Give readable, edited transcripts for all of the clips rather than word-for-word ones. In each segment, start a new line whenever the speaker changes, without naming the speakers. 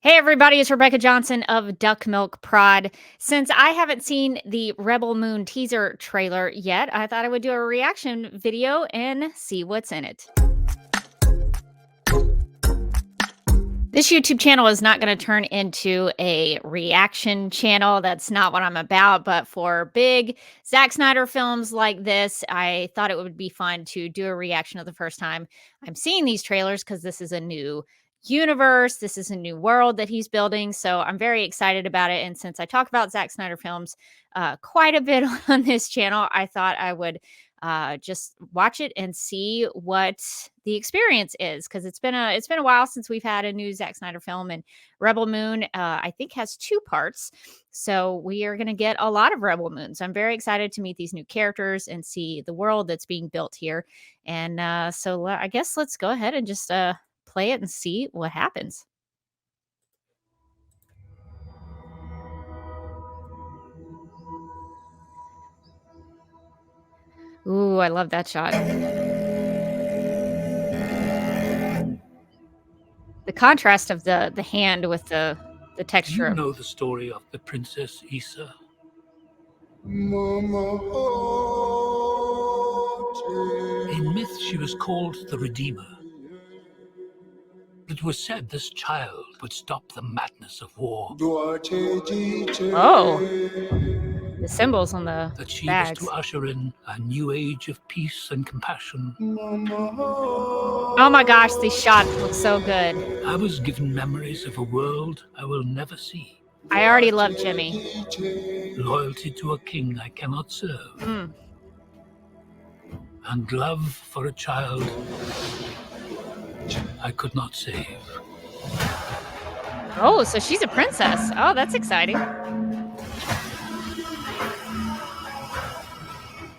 Hey everybody, it's Rebecca Johnson of DuckmilkProd. Since I haven't seen the Rebel Moon teaser trailer yet, I thought I would do a reaction video and see what's in it. This YouTube channel is not going to turn into a reaction channel. That's not what I'm about. But for big Zack Snyder films like this, I thought it would be fun to do a reaction of the first time I'm seeing these trailers because this is a new universe. This is a new world that he's building. So I'm very excited about it. And since I talk about Zack Snyder films quite a bit on this channel, I thought I would just watch it and see what the experience is, because it's been a while since we've had a new Zack Snyder film. And Rebel Moon I think has two parts, so we are going to get a lot of Rebel Moons. I'm very excited to meet these new characters and see the world that's being built here. And I guess let's go ahead and just play it and see what happens. Ooh, I love that shot. The contrast of the hand with the
Do
texture.
you know the story of the Princess Issa? In myth, she was called the Redeemer. It was said this child would stop the madness of war.
Oh, the symbols on the
That she
bags.
was to usher in a new age of peace and compassion.
Oh my gosh, these shots look so good.
I was given memories of a world I will never see.
I already love Jimmy.
Loyalty to a king I cannot serve.
Mm.
And love for a child I could not save.
Oh, so she's a princess. Oh, that's exciting.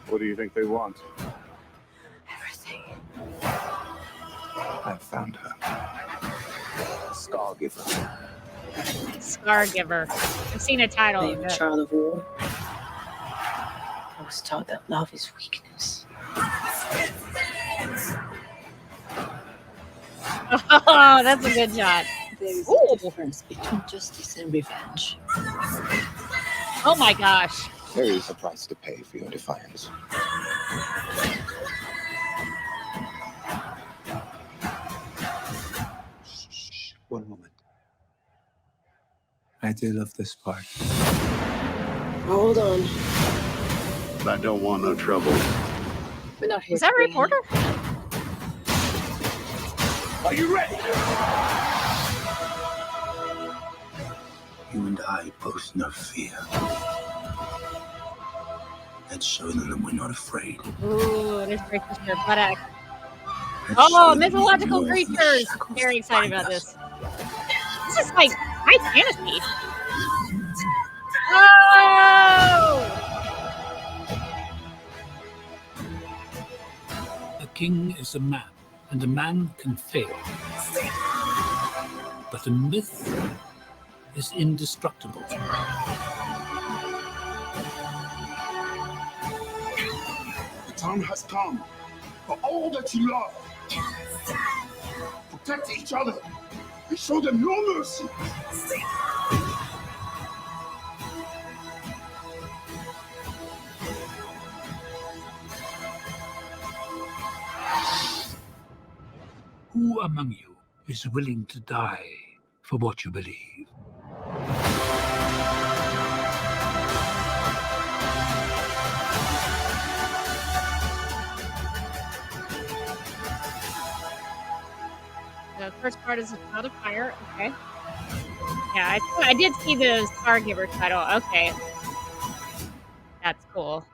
What do you think they want?
Everything.
I found her. Scar giver.
Scar Giver. I've seen a title.
I am a child of war. I was taught that love is weakness.
Oh, that's a good shot.
There is
Ooh.
a difference between justice and revenge.
Oh my gosh.
There is a price to pay for your defiance. Shh. One moment. I do love this part.
Hold on.
I don't want no trouble.
We're not here.
Is that a
to bring
reporter?
Are you ready? You and I pose no fear. Let's show them that we're not afraid.
Ooh, there's creatures here. Buttocks.
Let's
Oh,
show them
mythological
you're worth the
creatures.
shackles
Very
that
excited
bind
about
us.
this. This is like high fantasy. Oh!
A king is a man, and a man can fail. But a myth is indestructible.
The time has come for all that you love. Protect each other and show them no mercy.
Who among you is willing to die for what you believe?
The first part is a Child of Fire. Okay. Yeah, I did see the Star Giver title. Okay. That's cool.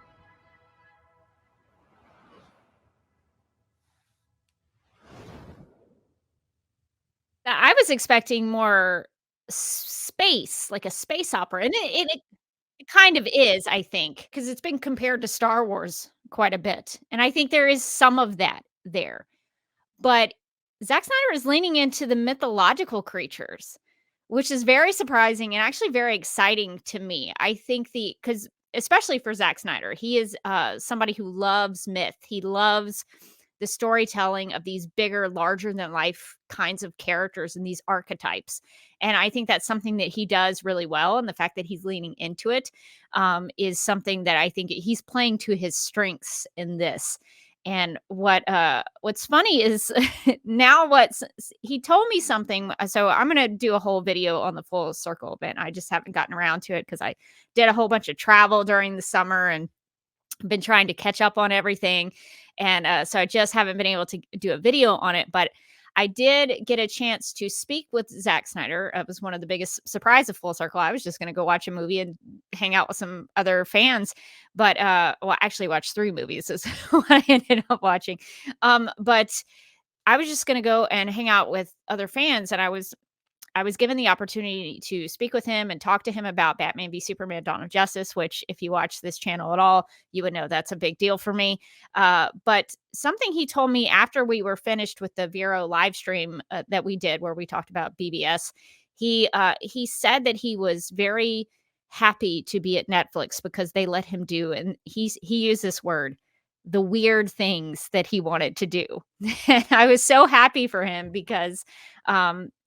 I was expecting more space, like a space opera. And it kind of is, I think, because it's been compared to Star Wars quite a bit. And I think there is some of that there. But Zack Snyder is leaning into the mythological creatures, which is very surprising and actually very exciting to me. I think because especially for Zack Snyder, he is somebody who loves myth. He loves the storytelling of these bigger, larger than life kinds of characters and these archetypes. And I think that's something that he does really well. And the fact that he's leaning into it is something that I think he's playing to his strengths in this. And what's funny is now he told me something. So I'm gonna do a whole video on the Full Circle event. I just haven't gotten around to it because I did a whole bunch of travel during the summer and been trying to catch up on everything. And so I just haven't been able to do a video on it. But I did get a chance to speak with Zack Snyder. It was one of the biggest surprise of Full Circle. I was just going to go watch a movie and hang out with some other fans, but well, actually watch 3 movies is what I ended up watching. But I was just going to go and hang out with other fans, and I was given the opportunity to speak with him and talk to him about Batman v Superman: Dawn of Justice, which if you watch this channel at all, you would know that's a big deal for me. But something he told me after we were finished with the Vero live stream that we did, where we talked about BBS, he said that he was very happy to be at Netflix because they let him do, and he used this word, the weird things that he wanted to do. And I was so happy for him because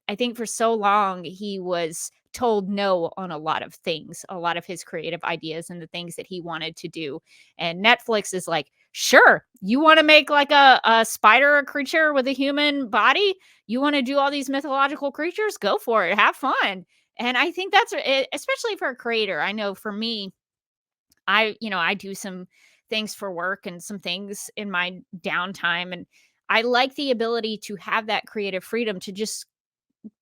I think for so long he was told no on a lot of things, a lot of his creative ideas and the things that he wanted to do. And Netflix is like, sure, you want to make like a spider creature with a human body? You want to do all these mythological creatures? Go for it. Have fun. And I think that's especially for a creator. I know for me, I do some things for work and some things in my downtime. And I like the ability to have that creative freedom to just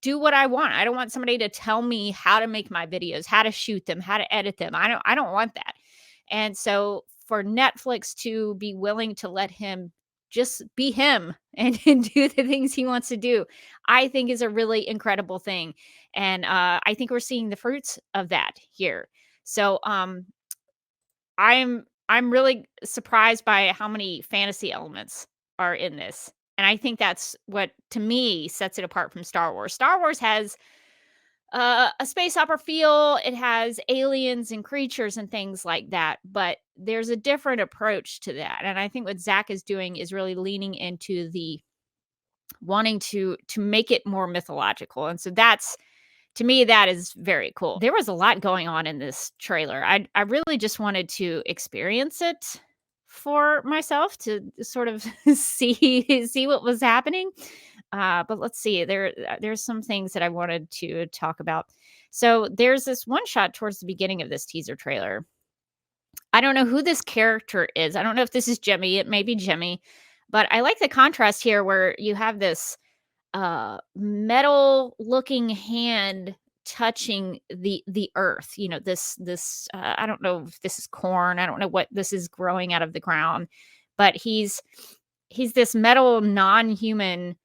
do what I want. I don't want somebody to tell me how to make my videos, how to shoot them, how to edit them. I don't want that. And so for Netflix to be willing to let him just be him and do the things he wants to do, I think is a really incredible thing. And I think we're seeing the fruits of that here. So I'm really surprised by how many fantasy elements are in this. And I think that's what, to me, sets it apart from Star Wars. Star Wars has a space opera feel. It has aliens and creatures and things like that. But there's a different approach to that. And I think what Zack is doing is really leaning into the wanting to make it more mythological. And so that's, to me, that is very cool. There was a lot going on in this trailer. I really just wanted to experience it for myself to sort of see what was happening. But let's see. There's some things that I wanted to talk about. So there's this one shot towards the beginning of this teaser trailer. I don't know who this character is. I don't know if this is Jimmy. It may be Jimmy, but I like the contrast here where you have this metal looking hand touching the earth, this I don't know if this is corn, I don't know what this is growing out of the ground, but he's this metal non-human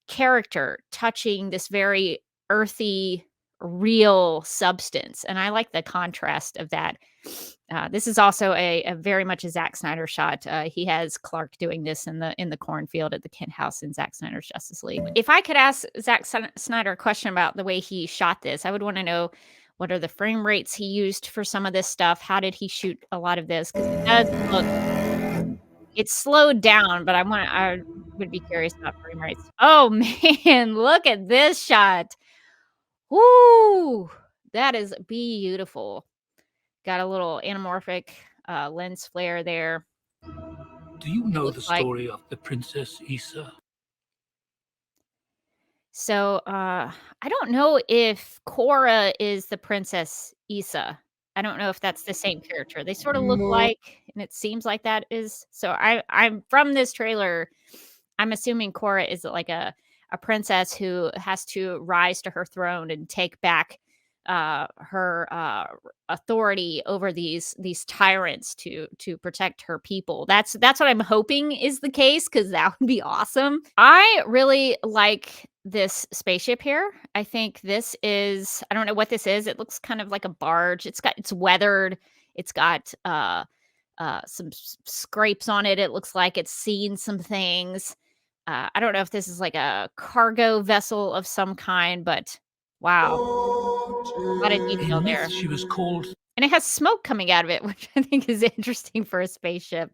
character touching this very earthy real substance, and I like the contrast of that. This is also a very much a Zack Snyder shot. He has Clark doing this in the cornfield at the Kent house in Zack Snyder's Justice League. If I could ask Zack Snyder a question about the way he shot this, I would want to know what are the frame rates he used for some of this stuff. How did he shoot a lot of this? Because it does look, it's slowed down, but I would be curious about frame rates. Oh man, look at this shot. Woo, that is beautiful. Got a little anamorphic lens flare there.
Do you know the story of the Princess Issa?
So I don't know if Korra is the Princess Issa. I don't know if that's the same character. They sort of look like, and it seems like that is. So I'm from this trailer, I'm assuming Korra is like a princess who has to rise to her throne and take back her authority over these tyrants to protect her people. That's what I'm hoping is the case, because that would be awesome. I really like this spaceship here. I think this is, I don't know what this is. It looks kind of like a barge. It's weathered. It's got some scrapes on it. It looks like it's seen some things. I don't know if this is like a cargo vessel of some kind, but wow. A lot of detail there.
She was called.
And it has smoke coming out of it, which I think is interesting for a spaceship.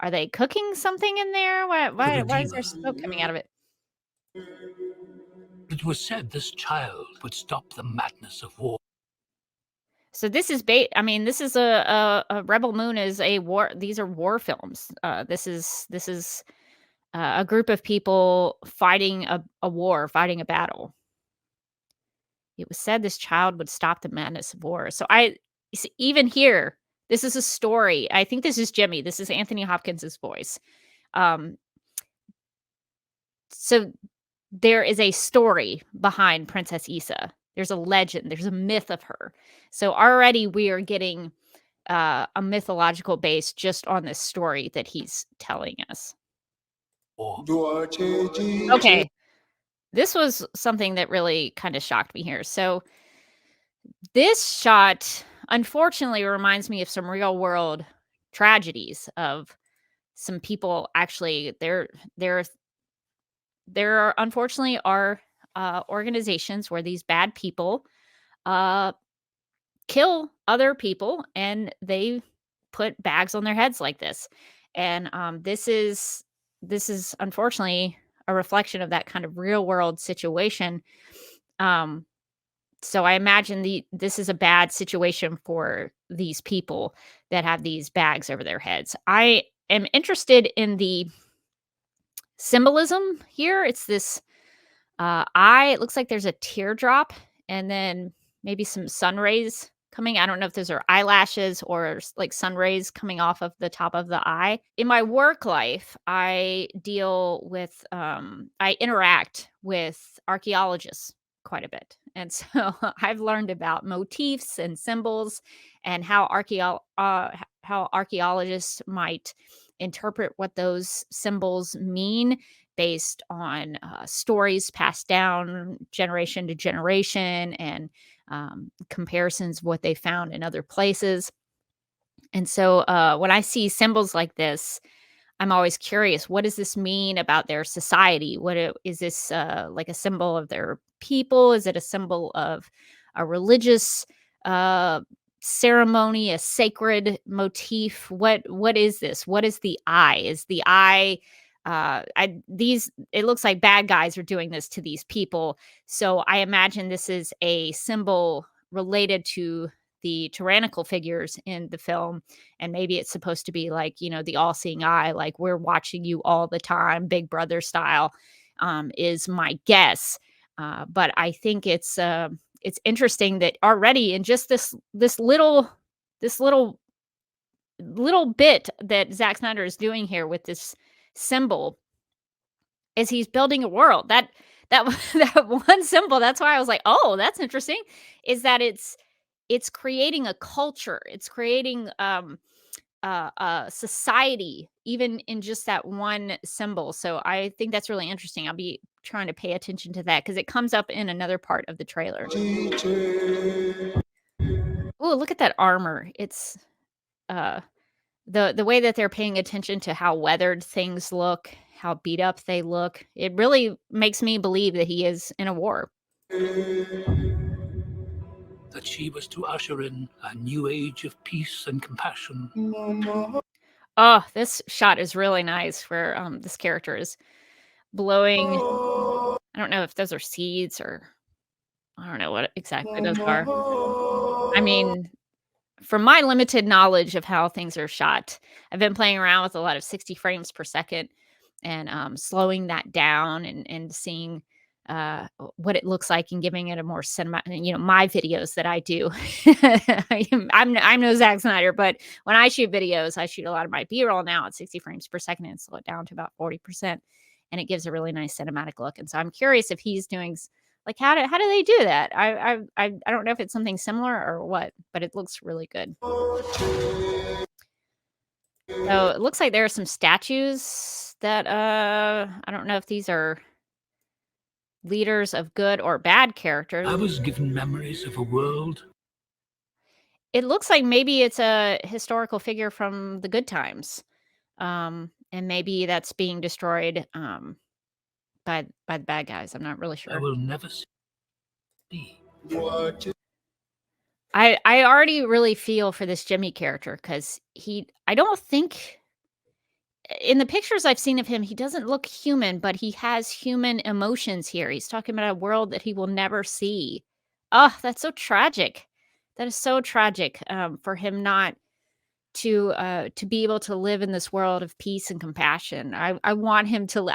Are they cooking something in there? Why is there smoke coming out of it?
It was said this child would stop the madness of war.
So this is I mean, this is a Rebel Moon is a war. These are war films. This is a group of people fighting a war, fighting a battle. It was said this child would stop the madness of war. So even here, this is a story. I think this is Jimmy. This is Anthony Hopkins' voice. Um, so there is a story behind Princess Issa. There's a legend. There's a myth of her. So already we are getting a mythological base just on this story that he's telling us. Okay. This was something that really kind of shocked me here. So this shot, unfortunately, reminds me of some real world tragedies of some people actually there unfortunately are organizations where these bad people kill other people and they put bags on their heads like this. And this is unfortunately a reflection of that kind of real world situation. Um, so I imagine this is a bad situation for these people that have these bags over their heads. I am interested in the symbolism here. It's this eye. It looks like there's a teardrop and then maybe some sun rays coming. I don't know if those are eyelashes or like sun rays coming off of the top of the eye. In my work life, I deal with I interact with archaeologists quite a bit. And so I've learned about motifs and symbols and how archaeologists might interpret what those symbols mean based on stories passed down generation to generation and comparisons of what they found in other places. And so when I see symbols like this, I'm always curious, what does this mean about their society? Is this like a symbol of their people? Is it a symbol of a religious uh, ceremony, a sacred motif? What is this? What is the eye? Is the eye it looks like bad guys are doing this to these people. So I imagine this is a symbol related to the tyrannical figures in the film, and maybe it's supposed to be like, the all-seeing eye, like we're watching you all the time, Big Brother style, is my guess. But I think it's interesting that already in just this little bit that Zack Snyder is doing here with this symbol is he's building a world. That that one symbol, that's why I was like, "Oh, that's interesting," is that it's creating a culture. It's creating a society even in just that one symbol. So I think that's really interesting. I'll be trying to pay attention to that because it comes up in another part of the trailer. Oh, look at that armor. It's uh the way that they're paying attention to how weathered things look, how beat up they look. It really makes me believe that he is in a war.
That she was to usher in a new age of peace and compassion.
Oh, this shot is really nice where this character is blowing. I don't know if those are seeds or I don't know what exactly those are. I mean, from my limited knowledge of how things are shot, I've been playing around with a lot of 60 frames per second and slowing that down and seeing what it looks like and giving it a more cinema. My videos that I do, I'm no Zack Snyder, but when I shoot videos, I shoot a lot of my B-roll now at 60 frames per second and slow it down to about 40%, and it gives a really nice cinematic look. And so I'm curious if he's doing like how do they do that? I don't know if it's something similar or what, but it looks really good. So it looks like there are some statues that I don't know if these are leaders of good or bad characters.
I was given memories of a world.
It looks like maybe it's a historical figure from the good times. And maybe that's being destroyed by the bad guys. I'm not really
I
sure.
will never see.
I already really feel for this Jimmy character because I don't think in the pictures I've seen of him, he doesn't look human, but he has human emotions here. He's talking about a world that he will never see. Oh, that's so tragic. That is so tragic, for him not to be able to live in this world of peace and compassion. I want him to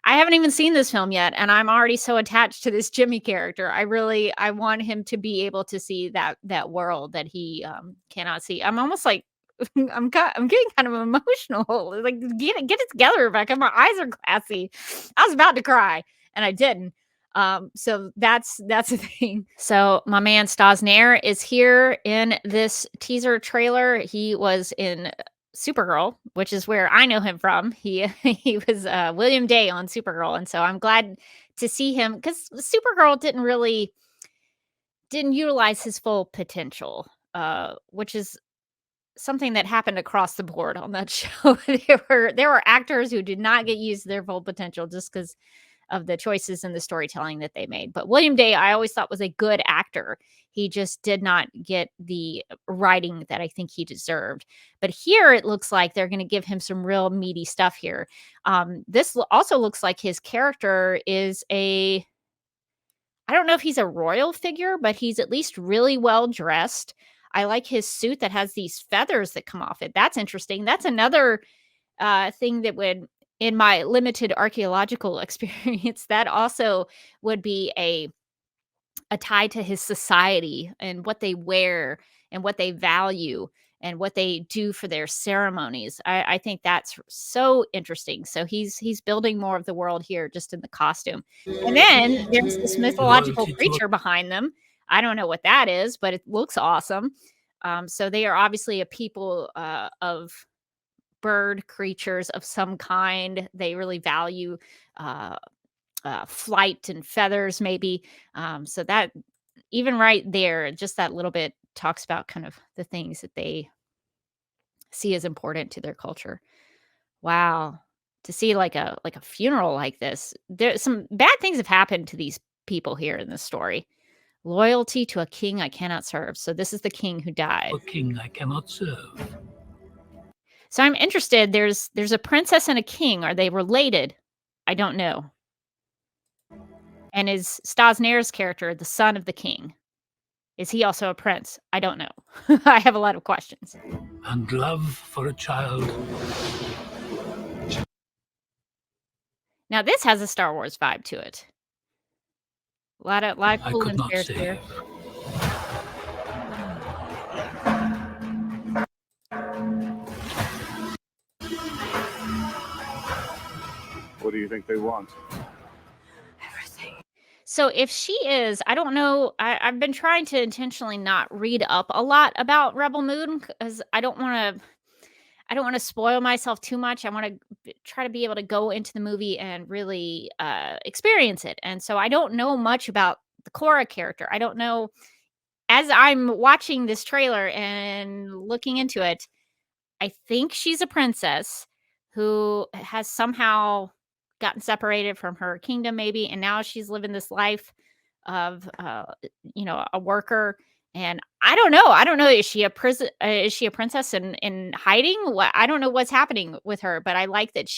I haven't even seen this film yet, and I'm already so attached to this Jimmy character. I want him to be able to see that world that he, cannot see. I'm almost like I'm getting kind of emotional. Like, get it together, Rebecca. My eyes are glassy. I was about to cry, and I didn't. So that's the thing. So my man Stasnair is here in this teaser trailer. He was in Supergirl, which is where I know him from. He he was William Day on Supergirl, and so I'm glad to see him because Supergirl didn't utilize his full potential, which is something that happened across the board on that show. There were actors who did not get used to their full potential just because of the choices and the storytelling that they made. But William Day, I always thought was a good actor. He just did not get the writing that I think he deserved. But here it looks like they're going to give him some real meaty stuff here. Also looks like his character is I don't know if he's a royal figure, but he's at least really well dressed. I like his suit that has these feathers that come off it. That's interesting. That's another thing that would, in my limited archaeological experience, that also would be a tie to his society and what they wear and what they value and what they do for their ceremonies. I think that's so interesting. So he's building more of the world here just in the costume. And then there's this mythological
Loyalty to
creature behind them. I don't know what that is, but it looks awesome. So they are obviously a people of bird creatures of some kind. They really value uh, flight and feathers, maybe. So that even right there, just that little bit talks about kind of the things that they see as important to their culture. Wow. To see like a funeral like this, there some bad things have happened to these people here in this story. Loyalty to a king I cannot serve. So this is the king who died.
a king I cannot serve.
So I'm interested. There's a princess and a king. Are they related? I don't know. And is Stasnair's character the son of the king? Is he also a prince? I don't know. I have a lot of questions.
And love for a child.
Now this has a Star Wars vibe to it. A lot of
I
cool
could not
impairs
save.
here.
What do you think they want?
Everything.
So if she is, I don't know. I've been trying to intentionally not read up a lot about Rebel Moon because I don't want to spoil myself too much. I want to try to be able to go into the movie and really experience it. And so I don't know much about the Korra character. I don't know. As I'm watching this trailer and looking into it, I think she's a princess who has somehow gotten separated from her kingdom, maybe, and now she's living this life of, a worker. And I don't know. I don't know. Is she a prison? Is she a princess in hiding? I don't know what's happening with her, but I like that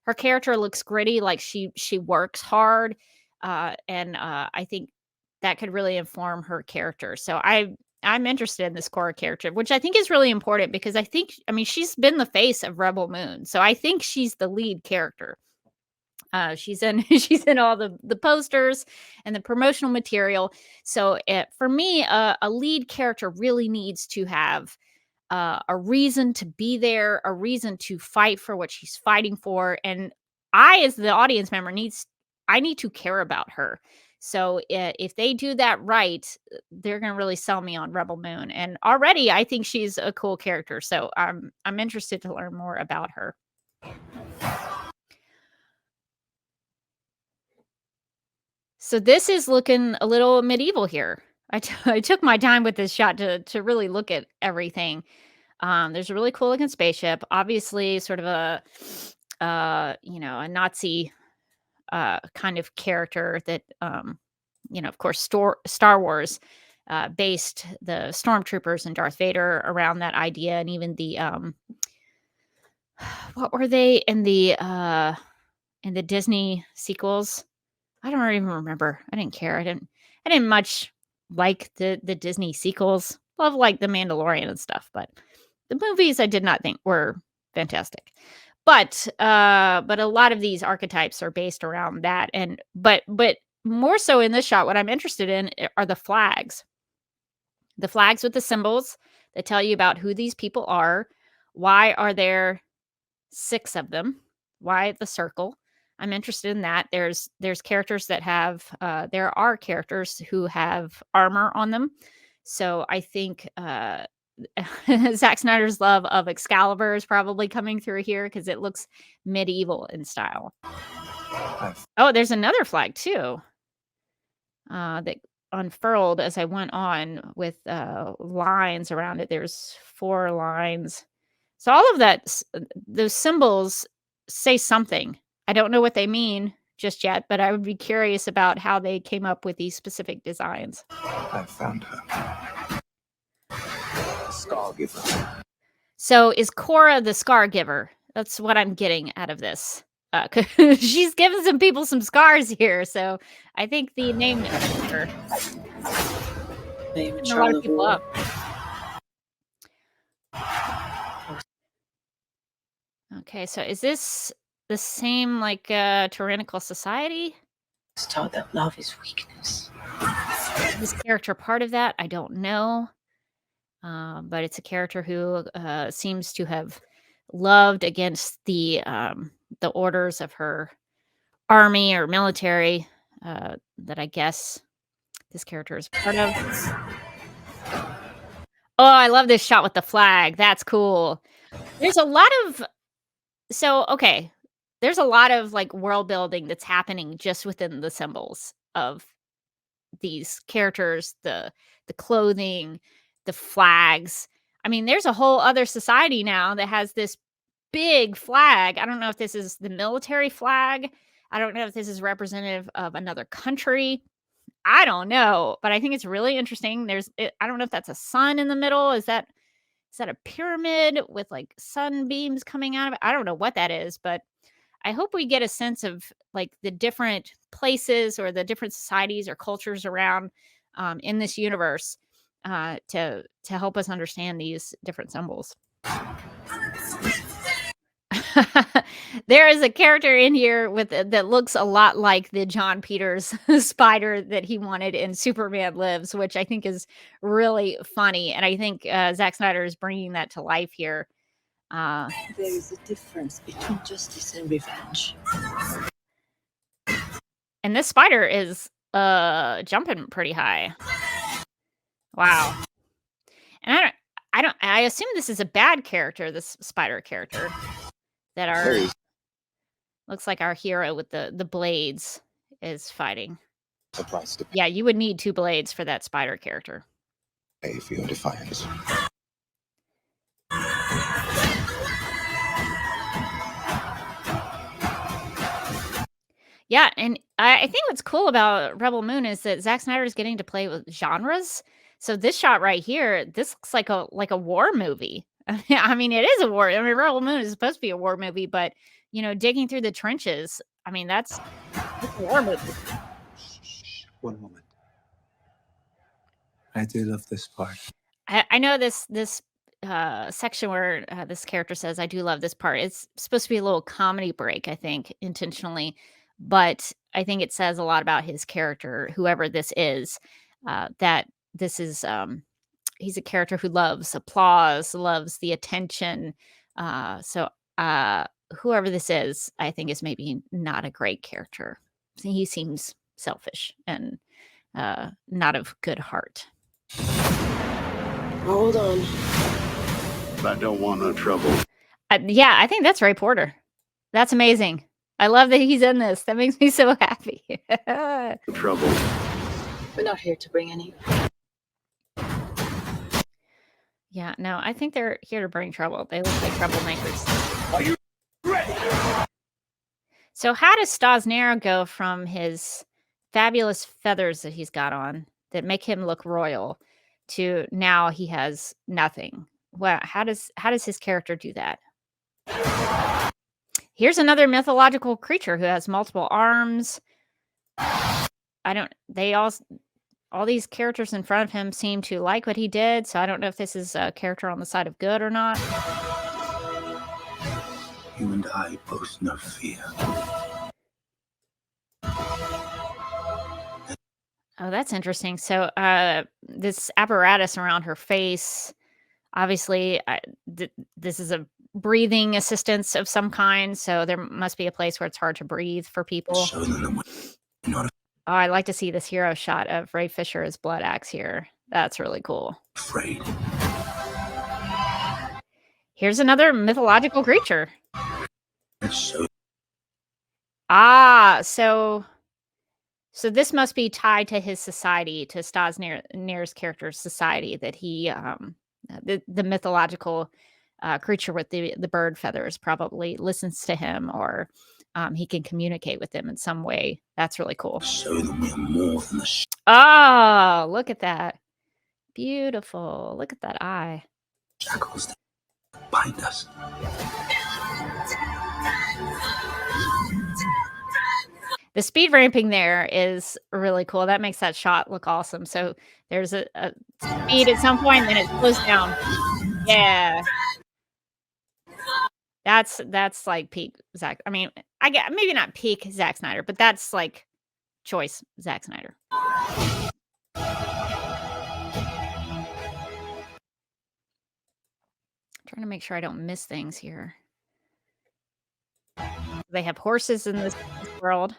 her character looks gritty, like she works hard, and I think that could really inform her character. So I'm interested in this Korra character, which I think is really important because I mean, she's been the face of Rebel Moon. So I think she's the lead character. She's in she's in all the posters and the promotional material. So for me, a lead character really needs to have a reason to be there, a reason to fight for what she's fighting for, and I, as the audience member, I need to care about her. So if they do that right, they're going to really sell me on Rebel Moon. And already, I think she's a cool character. So I'm interested to learn more about her. So this is looking a little medieval here. I took my time with this shot to really look at everything. There's a really cool looking spaceship. Obviously, sort of a Nazi kind of character that of course, Star Wars based the stormtroopers and Darth Vader around that idea, and even What were they in the Disney sequels? I don't even remember. I didn't care. I didn't much like the Disney sequels. Love like The Mandalorian and stuff, but the movies I did not think were fantastic. But a lot of these archetypes are based around that, and but more so in this shot, what I'm interested in are the flags. The flags with the symbols that tell you about who these people are. Why are there 6 of them? Why the circle? I'm interested in that. There's characters that have there are characters who have armor on them. So I think Zack Snyder's love of Excalibur is probably coming through here because it looks medieval in style. Oh, there's another flag too that unfurled as I went on with lines around it. There's 4 lines. So all of those symbols say something. I don't know what they mean just yet, but I would be curious about how they came up with these specific designs.
I found her. Scar giver.
So is Cora the scar giver? That's what I'm getting out of this. 'Cause she's giving some people some scars here, so I think the name is her.
Name
A lot of people up. Okay, so is this the same like tyrannical society?
was taught that love is weakness.
Is this character part of that? I don't know. But it's a character who seems to have loved against the orders of her army or military that I guess this character is part of. Oh, I love this shot with the flag. That's cool. There's a lot of okay. There's a lot of like world building that's happening just within the symbols of these characters, the clothing, the flags. I mean, there's a whole other society now that has this big flag. I don't know if this is the military flag. I don't know if this is representative of another country. I don't know, but I think it's really interesting. I don't know if that's a sun in the middle. Is that a pyramid with like sunbeams coming out of it? I don't know what that is, but I hope we get a sense of like the different places or the different societies or cultures around in this universe to help us understand these different symbols. There is a character in here that looks a lot like the John Peters spider that he wanted in Superman Lives, which I think is really funny, and I think Zack Snyder is bringing that to life here.
There is a difference between justice and revenge.
And this spider is jumping pretty high. Wow. And I assume this is a bad character, this spider character that looks like our hero with the blades is fighting.
The price to
Yeah, you would need 2 blades for that spider character.
pay for your defiance.
Yeah, and I think what's cool about Rebel Moon is that Zack Snyder is getting to play with genres. So this shot right here, this looks like a war movie. I mean, it is a war. I mean, Rebel Moon is supposed to be a war movie, but digging through the trenches. I mean, that's a war movie.
Shh, one moment. I do love this part.
I know this section where this character says, "I do love this part." It's supposed to be a little comedy break, I think, intentionally, but I think it says a lot about his character, whoever this is. That this is he's a character who loves applause, loves the attention. So whoever this is, I think is maybe not a great character. He seems selfish and not of good heart.
Hold on.
I don't want no trouble.
Yeah, I think that's Ray Porter. That's amazing. I love that he's in this. That makes me so happy.
Trouble.
We're not here to bring any.
Yeah, no, I think they're here to bring trouble. They look like troublemakers.
Are you ready?
So how does Stasnero go from his fabulous feathers that he's got on that make him look royal to now he has nothing? Well, how does his character do that? Here's another mythological creature who has multiple arms. All these characters in front of him seem to like what he did, so I don't know if this is a character on the side of good or not.
You and I both know fear.
Oh, that's interesting. So, this apparatus around her face, obviously, this is a breathing assistance of some kind, so there must be a place where it's hard to breathe for people.
Show them that we're not
Oh, I'd like to see this hero shot of Ray Fisher as Blood Axe here. That's really cool.
afraid.
Here's another mythological creature.
Let's show
Ah, so this must be tied to his society, to Nair's character's society, that he, the mythological creature with the bird feathers probably listens to him, or he can communicate with them in some way. That's really cool.
show them we are more than the
Oh, look at that. Beautiful. Look at that eye.
shackles that bind us.
The speed ramping there is really cool. That makes that shot look awesome. So there's a speed at some point, then it slows down. Yeah. That's like peak Zack. I mean, I get maybe not peak Zack Snyder, but that's like choice Zack Snyder. Trying to make sure I don't miss things here. They have horses in this world.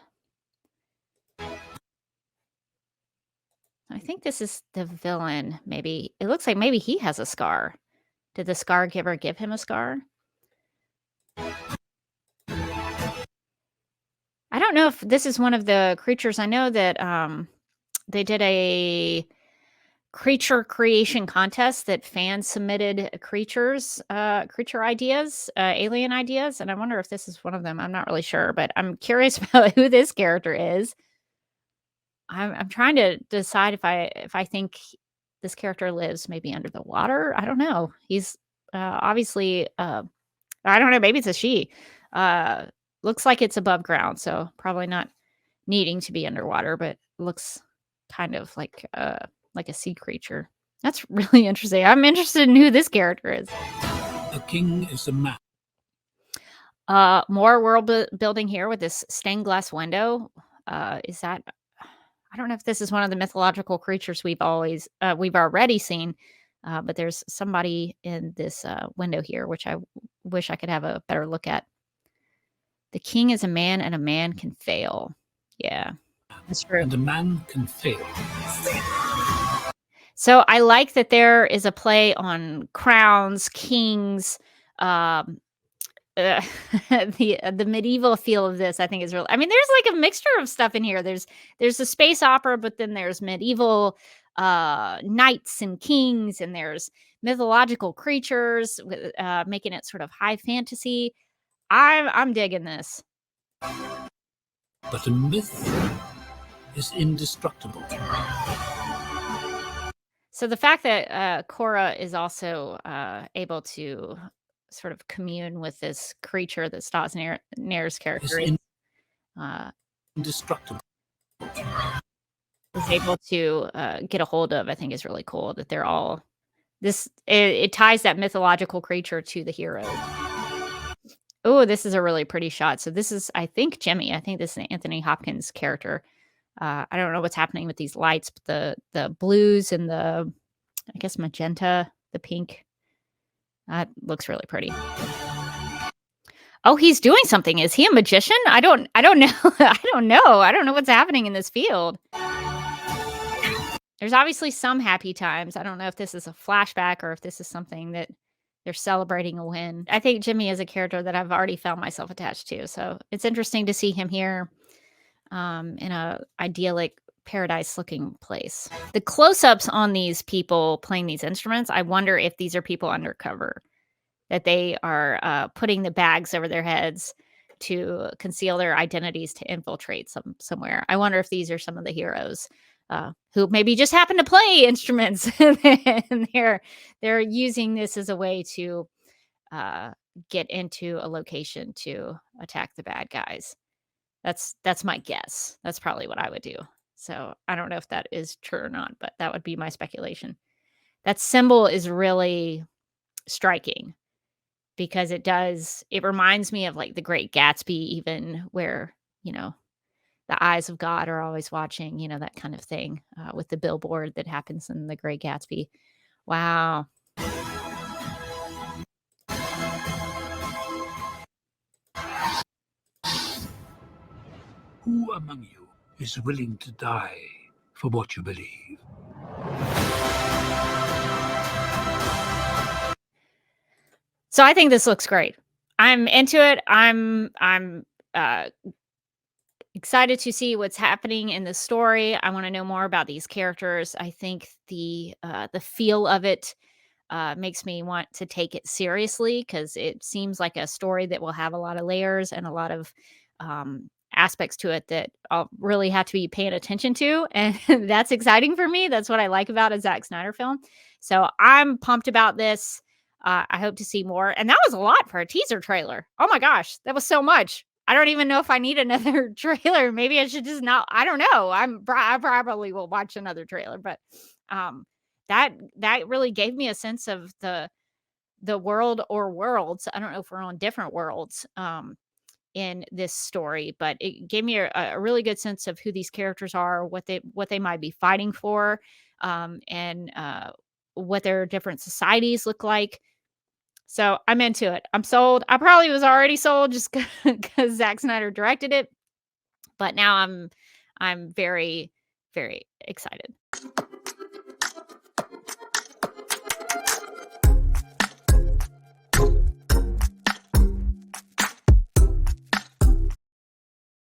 I think this is the villain, maybe. It looks like maybe he has a scar. Did the scar giver give him a scar? I don't know if this is one of the creatures. I know that they did a creature creation contest that fans submitted creature ideas, alien ideas, and I wonder if this is one of them. I'm not really sure, but I'm curious about who this character is. I'm trying to decide if I think this character lives maybe under the water. I don't know. He's obviously I don't know, maybe it's a she. Looks like it's above ground, so probably not needing to be underwater, but looks kind of like a sea creature. That's really interesting. I'm interested in who this character is.
The king is a man.
More world building here with this stained glass window. Is that? I don't know if this is one of the mythological creatures we've already seen, but there's somebody in this window here, which I wish I could have a better look at. The king is a man, and a man can fail. Yeah, that's true.
And a man can fail.
So I like that there is a play on crowns, kings, the medieval feel of this. I think is really. I mean, there's like a mixture of stuff in here. There's a space opera, but then there's medieval knights and kings, and there's mythological creatures, making it sort of high fantasy. I'm digging this.
But a myth is indestructible.
So the fact that Cora is also able to sort of commune with this creature that Stas Nair's character is
indestructible.
Is able to get a hold of, I think is really cool. That they're all it ties that mythological creature to the hero. Oh, this is a really pretty shot. So this is, I think, Jimmy. I think this is Anthony Hopkins' character. I don't know what's happening with these lights, but the blues and the, I guess, magenta, the pink, that looks really pretty. Oh, he's doing something. Is he a magician? I don't know. I don't know. I don't know what's happening in this field. There's obviously some happy times. I don't know if this is a flashback or if this is something that they're celebrating a win. I think Jimmy is a character that I've already found myself attached to. So it's interesting to see him here in a idyllic paradise looking place. The close-ups on these people playing these instruments, I wonder if these are people undercover, that they are putting the bags over their heads to conceal their identities to infiltrate somewhere. I wonder if these are some of the heroes who maybe just happen to play instruments and they're using this as a way to get into a location to attack the bad guys. That's my guess. That's probably what I would do. So I don't know if that is true or not, but that would be my speculation. That symbol is really striking because it reminds me of like the Great Gatsby, even where, the eyes of God are always watching, that kind of thing, with the billboard that happens in the Great Gatsby. Wow.
Who among you is willing to die for what you believe?
So I think this looks great. I'm into it. I'm uh, excited to see what's happening in the story. I want to know more about these characters. I think the feel of it makes me want to take it seriously because it seems like a story that will have a lot of layers and a lot of aspects to it that I'll really have to be paying attention to. And that's exciting for me. That's what I like about a Zack Snyder film. So I'm pumped about this. I hope to see more. And that was a lot for a teaser trailer. Oh my gosh, that was so much. I don't even know if I need another trailer. Maybe I should just not. I don't know. I probably will watch another trailer, but um, that really gave me a sense of the world or worlds. I don't know if we're on different worlds in this story, but it gave me a really good sense of who these characters are, what they might be fighting for, and what their different societies look like. So I'm into it. I'm sold. I probably was already sold just because Zack Snyder directed it, but now I'm very, very excited.